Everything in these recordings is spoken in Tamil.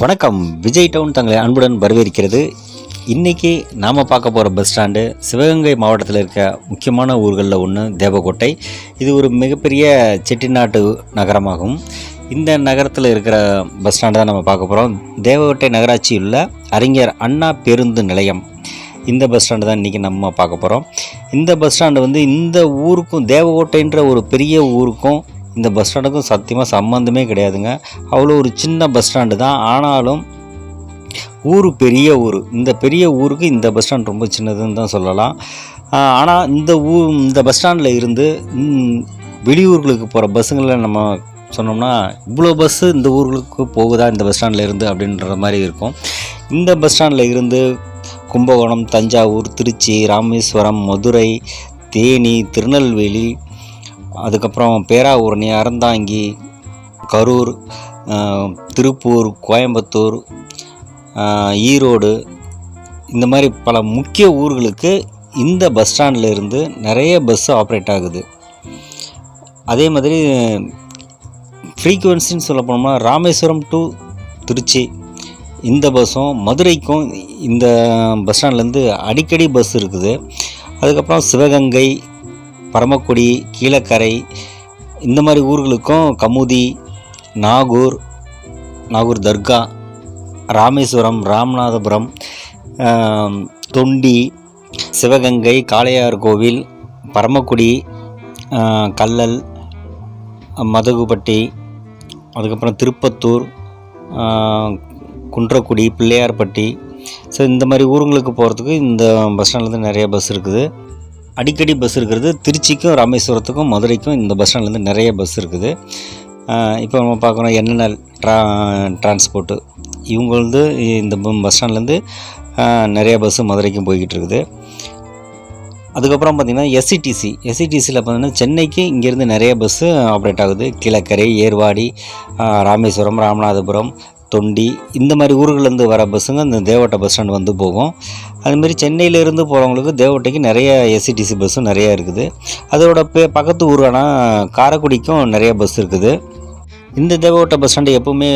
வணக்கம். விஜய் டவுன் தங்களை அன்புடன் வரவேற்கிறது. இன்றைக்கி நாம் பார்க்க போகிற பஸ் ஸ்டாண்டு சிவகங்கை மாவட்டத்தில் இருக்க முக்கியமான ஊர்களில் ஒன்று தேவக்கோட்டை. இது ஒரு மிகப்பெரிய செட்டிநாட்டு நகரமாகும். இந்த நகரத்தில் இருக்கிற பஸ் ஸ்டாண்டு தான் நம்ம பார்க்க போகிறோம். தேவக்கோட்டை நகராட்சியில் உள்ள அறிஞர் அண்ணா பேருந்து நிலையம், இந்த பஸ் ஸ்டாண்டு தான் இன்றைக்கி நம்ம பார்க்க போகிறோம். இந்த பஸ் ஸ்டாண்டு இந்த ஊருக்கும், தேவக்கோட்டைன்ற ஒரு பெரிய ஊருக்கும் இந்த பஸ் ஸ்டாண்டுக்கும் சத்தியமாக சம்மந்தமே கிடையாதுங்க. அவ்வளோ ஒரு சின்ன பஸ் ஸ்டாண்டு தான். ஆனாலும் ஊர் பெரிய ஊர். இந்த பெரிய ஊருக்கு இந்த பஸ் ஸ்டாண்ட் ரொம்ப சின்னதுன்னு தான் சொல்லலாம். ஆனால் இந்த பஸ் ஸ்டாண்டில் இருந்து வெளியூர்களுக்கு போகிற பஸ்ஸுங்களை நம்ம சொன்னோம்னா, இவ்வளோ பஸ்ஸு இந்த ஊர்களுக்கு போகுதா இந்த பஸ் ஸ்டாண்டில் இருந்து அப்படின்ற மாதிரி இருக்கும். இந்த பஸ் ஸ்டாண்டில் இருந்து கும்பகோணம், தஞ்சாவூர், திருச்சி, ராமேஸ்வரம், மதுரை, தேனி, திருநெல்வேலி, அதுக்கப்புறம் பேராவூரணி, அறந்தாங்கி, கரூர், திருப்பூர், கோயம்புத்தூர், ஈரோடு, இந்த மாதிரி பல முக்கிய ஊர்களுக்கு இந்த பஸ் ஸ்டாண்டில் இருந்து நிறைய பஸ்ஸு ஆப்ரேட் ஆகுது. அதே மாதிரி ஃப்ரீக்குவன்சின்னு சொல்ல போனோம்னா, ராமேஸ்வரம் டு திருச்சி இந்த பஸ்ஸும், மதுரைக்கும் இந்த பஸ் ஸ்டாண்ட்லேருந்து அடிக்கடி பஸ் இருக்குது. அதுக்கப்புறம் சிவகங்கை, பரமக்குடி, கீழக்கரை, இந்த மாதிரி ஊர்களுக்கும் கமுதி, நாகூர் தர்கா, ராமேஸ்வரம், ராமநாதபுரம், தொண்டி, சிவகங்கை, காளையார் கோவில், பரமக்குடி, கல்லல், மதகுப்பட்டி, அதுக்கப்புறம் திருப்பத்தூர், குன்றக்குடி, பிள்ளையார்பட்டி, ஸோ இந்த மாதிரி ஊருங்களுக்கு போகிறதுக்கு இந்த பஸ் ஸ்டாண்ட்லேருந்து நிறைய பஸ் இருக்குது. அடிக்கடி பஸ் இருக்கிறது திருச்சிக்கும், ராமேஸ்வரத்துக்கும், மதுரைக்கும் இந்த பஸ் ஸ்டாண்ட்லேருந்து நிறைய பஸ் இருக்குது. இப்போ நம்ம பார்க்குறோம் என்என்எல் டிரான்ஸ்போர்ட்டு, இவங்க இந்த பஸ் ஸ்டாண்ட்லேருந்து நிறைய பஸ்ஸு மதுரைக்கும் போய்கிட்டு இருக்குது. அதுக்கப்புறம் பார்த்திங்கன்னா எஸ்சிடிசியில் பார்த்திங்கன்னா சென்னைக்கு இங்கேருந்து நிறைய பஸ்ஸு ஆப்ரேட் ஆகுது. கீழக்கரை, ஏர்வாடி, ராமேஸ்வரம், ராமநாதபுரம், தொண்டி, இந்த மாதிரி ஊர்கள்லேருந்து வர பஸ்ஸுங்க இந்த தேவக்கோட்டை பஸ் ஸ்டாண்டு போகும். அதுமாரி சென்னையிலேருந்து போகிறவங்களுக்கு தேவக்கோட்டைக்கு நிறைய எஸ்சிடிசி பஸ்ஸும் நிறையா இருக்குது. அதோட பக்கத்து ஊரான காரைக்குடிக்கும் நிறைய பஸ் இருக்குது. இந்த தேவக்கோட்டை பஸ் ஸ்டாண்டு எப்போவுமே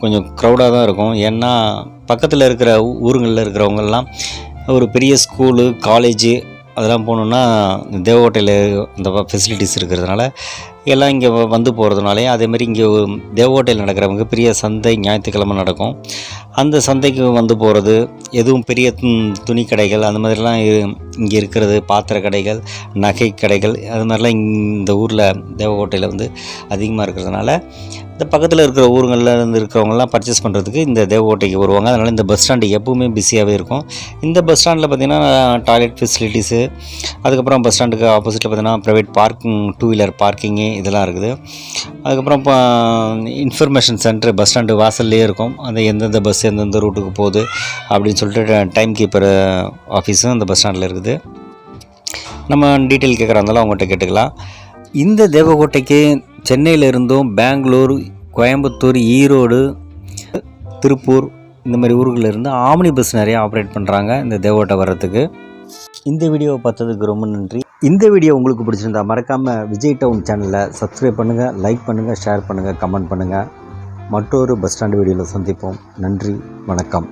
கொஞ்சம் க்ரௌடாக தான் இருக்கும். ஏன்னா பக்கத்தில் இருக்கிற ஊருங்களில் இருக்கிறவங்கெல்லாம் ஒரு பெரிய ஸ்கூலு, காலேஜு அதெல்லாம் போகணுன்னா தேவக்கோட்டையில் இந்த ஃபெசிலிட்டிஸ் இருக்கிறதுனால எல்லாம் இங்கே வந்து போகிறதுனாலே, அதேமாதிரி இங்கே தேவக்கோட்டையில் நடக்கிற மிகப்பெரிய சந்தை ஞாயிற்றுக்கிழமை நடக்கும். அந்த சந்தைக்கு வந்து போகிறது, எதுவும் பெரிய துணி கடைகள் அந்த மாதிரிலாம் இங்கே இருக்கிறது, பாத்திர கடைகள், நகை கடைகள், அது மாதிரிலாம் இந்த ஊரில் தேவக்கோட்டையில் அதிகமாக இருக்கிறதுனால இந்த பக்கத்தில் இருக்கிற ஊருங்களில் இருந்து இருக்கிறவங்கலாம் பர்ச்சேஸ் பண்ணுறதுக்கு இந்த தேவக்கோட்டைக்கு வருவாங்க. அதனால் இந்த பஸ் ஸ்டாண்டு எப்பவுமே பிஸியாகவே இருக்கும். இந்த பஸ் ஸ்டாண்டில் பார்த்திங்கன்னா டாய்லெட் ஃபெசிலிட்டிஸு, அதுக்கப்புறம் பஸ் ஸ்டாண்டுக்கு ஆப்போசிட்டில் பார்த்திங்கன்னா ப்ரைவேட் பார்க்கிங், 2 வீலர் பார்க்கிங்கு இதெல்லாம் இருக்குது. அதுக்கப்புறம் இப்போ இன்ஃபர்மேஷன் சென்டர் பஸ் ஸ்டாண்டு வாசல்லையே இருக்கும். அது எந்தெந்த பஸ் எந்தெந்த ரூட்டுக்கு போகுது அப்படின்னு சொல்லிட்டு டைம் கீப்பர் ஆஃபீஸும் இந்த பஸ் ஸ்டாண்டில் இருக்குது. நம்ம டீட்டெயில் கேட்குறாந்தாலும் அவங்ககிட்ட கேட்டுக்கலாம். இந்த தேவக்கோட்டைக்கு சென்னையிலிருந்தும் பெங்களூர், கோயம்புத்தூர், ஈரோடு, திருப்பூர் இந்த மாதிரி ஊர்களிலிருந்து ஆம்னி பஸ் நிறையா ஆப்ரேட் பண்ணுறாங்க இந்த தேவக்கோட்டை வர்றதுக்கு. இந்த வீடியோவை பார்த்ததுக்கு ரொம்ப நன்றி. இந்த வீடியோ உங்களுக்கு பிடிச்சிருந்தா மறக்காமல் விஜய் டவுன் சேனலை சப்ஸ்கிரைப் பண்ணுங்கள், லைக் பண்ணுங்கள், ஷேர் பண்ணுங்கள், கமெண்ட் பண்ணுங்கள். மற்றொரு பஸ் ஸ்டாண்டு வீடியோவில் சந்திப்போம். நன்றி, வணக்கம்.